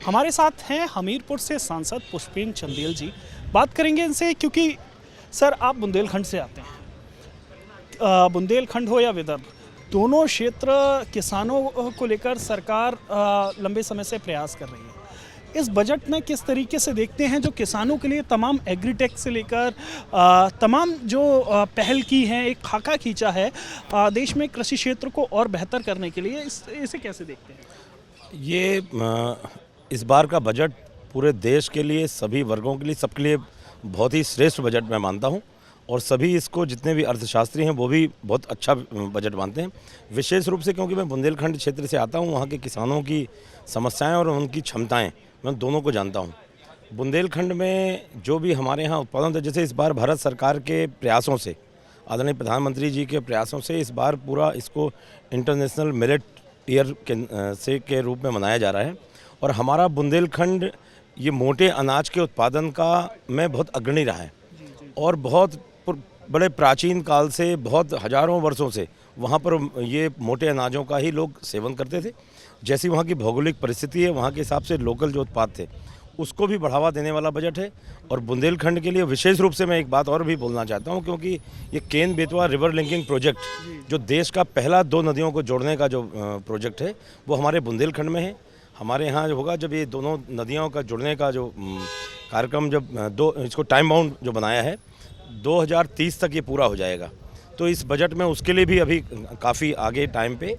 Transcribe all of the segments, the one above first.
हमारे साथ हैं हमीरपुर से सांसद पुष्पेंद्र चंदेल जी। बात करेंगे इनसे क्योंकि सर आप बुंदेलखंड से आते हैं। बुंदेलखंड हो या विदर्भ, दोनों क्षेत्र किसानों को लेकर सरकार लंबे समय से प्रयास कर रही है। इस बजट में किस तरीके से देखते हैं जो किसानों के लिए तमाम एग्रीटेक से लेकर तमाम जो पहल की है, एक खाका खींचा है देश में कृषि क्षेत्र को और बेहतर करने के लिए, इसे कैसे देखते हैं? इस बार का बजट पूरे देश के लिए, सभी वर्गों के लिए, सबके लिए बहुत ही श्रेष्ठ बजट मैं मानता हूं। और सभी इसको, जितने भी अर्थशास्त्री हैं वो भी बहुत अच्छा बजट मानते हैं। विशेष रूप से क्योंकि मैं बुंदेलखंड क्षेत्र से आता हूं, वहां के किसानों की समस्याएं और उनकी क्षमताएं मैं दोनों को जानता हूं। बुंदेलखंड में जो भी हमारे यहाँ उत्पादन होता है, जैसे इस बार भारत सरकार के प्रयासों से, आदरणीय प्रधानमंत्री जी के प्रयासों से इस बार पूरा इसको इंटरनेशनल मिलेट ईयर के रूप में मनाया जा रहा है। और हमारा बुंदेलखंड ये मोटे अनाज के उत्पादन का में बहुत अग्रणी रहा है और बहुत बड़े प्राचीन काल से, बहुत हजारों वर्षों से वहाँ पर ये मोटे अनाजों का ही लोग सेवन करते थे। जैसी वहाँ की भौगोलिक परिस्थिति है, वहाँ के हिसाब से लोकल जो उत्पाद थे उसको भी बढ़ावा देने वाला बजट है। और बुंदेलखंड के लिए विशेष रूप से मैं एक बात और भी बोलना चाहता हूँ, क्योंकि ये Ken Betwa river linking project जो देश का पहला 2 नदियों को जोड़ने का जो प्रोजेक्ट है वो हमारे बुंदेलखंड में है। हमारे यहाँ जो होगा, जब ये दोनों नदियों का जुड़ने का जो कार्यक्रम, जब इसको टाइम बाउंड जो बनाया है 2030 तक ये पूरा हो जाएगा, तो इस बजट में उसके लिए भी अभी काफ़ी आगे टाइम पे,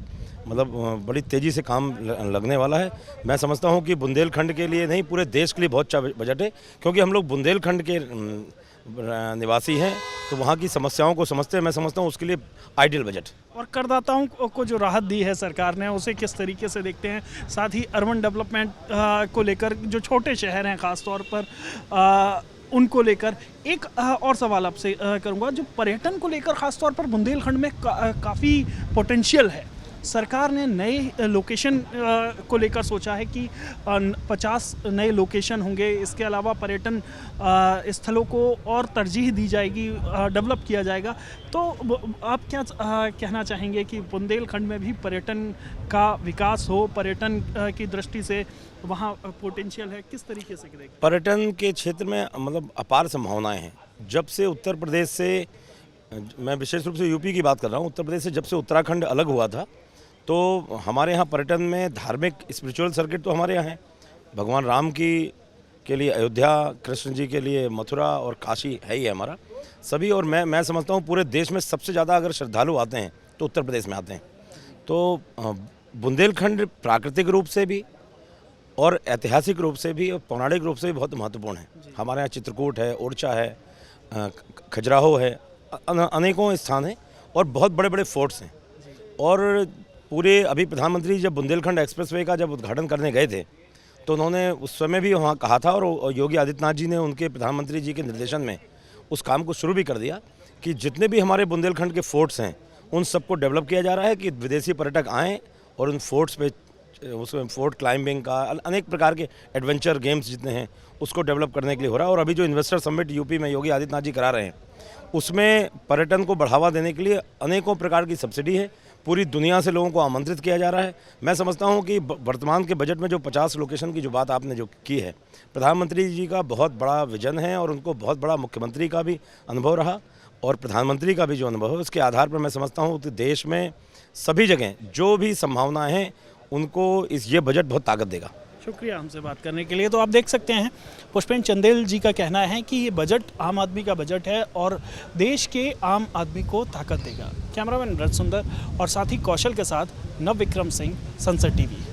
मतलब बड़ी तेज़ी से काम लगने वाला है। मैं समझता हूँ कि बुंदेलखंड के लिए नहीं, पूरे देश के लिए बहुत अच्छा बजट है, क्योंकि हम लोग बुंदेलखंड के निवासी हैं तो वहाँ की समस्याओं को समझते हैं। मैं समझता हूँ उसके लिए आइडियल बजट। और करदाताओं को जो राहत दी है सरकार ने, उसे किस तरीके से देखते हैं? साथ ही अर्बन डेवलपमेंट को लेकर, जो छोटे शहर हैं ख़ास तौर पर, उनको लेकर एक और सवाल आपसे करूंगा। जो पर्यटन को लेकर ख़ास तौर पर बुंदेलखंड में काफ़ी पोटेंशियल है। सरकार ने नए लोकेशन को लेकर सोचा है कि 50 नए लोकेशन होंगे। इसके अलावा पर्यटन स्थलों को और तरजीह दी जाएगी, डेवलप किया जाएगा। तो आप क्या कहना चाहेंगे कि बुंदेलखंड में भी पर्यटन का विकास हो, पर्यटन की दृष्टि से वहाँ पोटेंशियल है, किस तरीके से देखते हैं? पर्यटन के क्षेत्र में मतलब अपार संभावनाएं हैं। जब से उत्तर प्रदेश से, मैं विशेष रूप से यूपी की बात कर रहा हूँ, उत्तर प्रदेश से जब से उत्तराखंड अलग हुआ था, तो हमारे यहाँ पर्यटन में धार्मिक स्पिरिचुअल सर्किट तो हमारे यहाँ है। भगवान राम के लिए अयोध्या, कृष्ण जी के लिए मथुरा और काशी है ही है हमारा सभी। और मैं समझता हूँ पूरे देश में सबसे ज़्यादा अगर श्रद्धालु आते हैं तो उत्तर प्रदेश में आते हैं। तो बुंदेलखंड प्राकृतिक रूप से भी और ऐतिहासिक रूप से भी और पौराणिक रूप से भी बहुत महत्वपूर्ण है। हमारे यहाँ चित्रकूट है, ओरछा है, खजुराहो है, अनेकों स्थान हैं और बहुत बड़े बड़े फोर्ट्स हैं। और पूरे, अभी प्रधानमंत्री जब बुंदेलखंड एक्सप्रेसवे का जब उद्घाटन करने गए थे तो उन्होंने उस समय भी वहाँ कहा था, और योगी आदित्यनाथ जी ने उनके, प्रधानमंत्री जी के निर्देशन में उस काम को शुरू भी कर दिया कि जितने भी हमारे बुंदेलखंड के फोर्ट्स हैं उन सबको डेवलप किया जा रहा है कि विदेशी पर्यटक आएँ और उन फोर्ट्स पे, उसमें फोर्ट क्लाइंबिंग का, अनेक प्रकार के एडवेंचर गेम्स जितने हैं उसको डेवलप करने के लिए हो रहा है। और अभी जो इन्वेस्टर समिट यूपी में योगी आदित्यनाथ जी करा रहे हैं, उसमें पर्यटन को बढ़ावा देने के लिए अनेकों प्रकार की सब्सिडी है। पूरी दुनिया से लोगों को आमंत्रित किया जा रहा है। मैं समझता हूं कि वर्तमान के बजट में जो 50 लोकेशन की जो बात आपने जो की है, प्रधानमंत्री जी का बहुत बड़ा विजन है और उनको बहुत बड़ा मुख्यमंत्री का भी अनुभव रहा और प्रधानमंत्री का भी जो अनुभव है, उसके आधार पर मैं समझता हूँ कि देश में सभी जगह जो भी संभावनाएँ हैं उनको ये बजट बहुत ताकत देगा। शुक्रिया हमसे बात करने के लिए। तो आप देख सकते हैं पुष्पेंद्र चंदेल जी का कहना है कि ये बजट आम आदमी का बजट है और देश के आम आदमी को ताकत देगा। कैमरामैन ब्रज सुंदर और साथी कौशल के साथ नव विक्रम सिंह, संसद टीवी।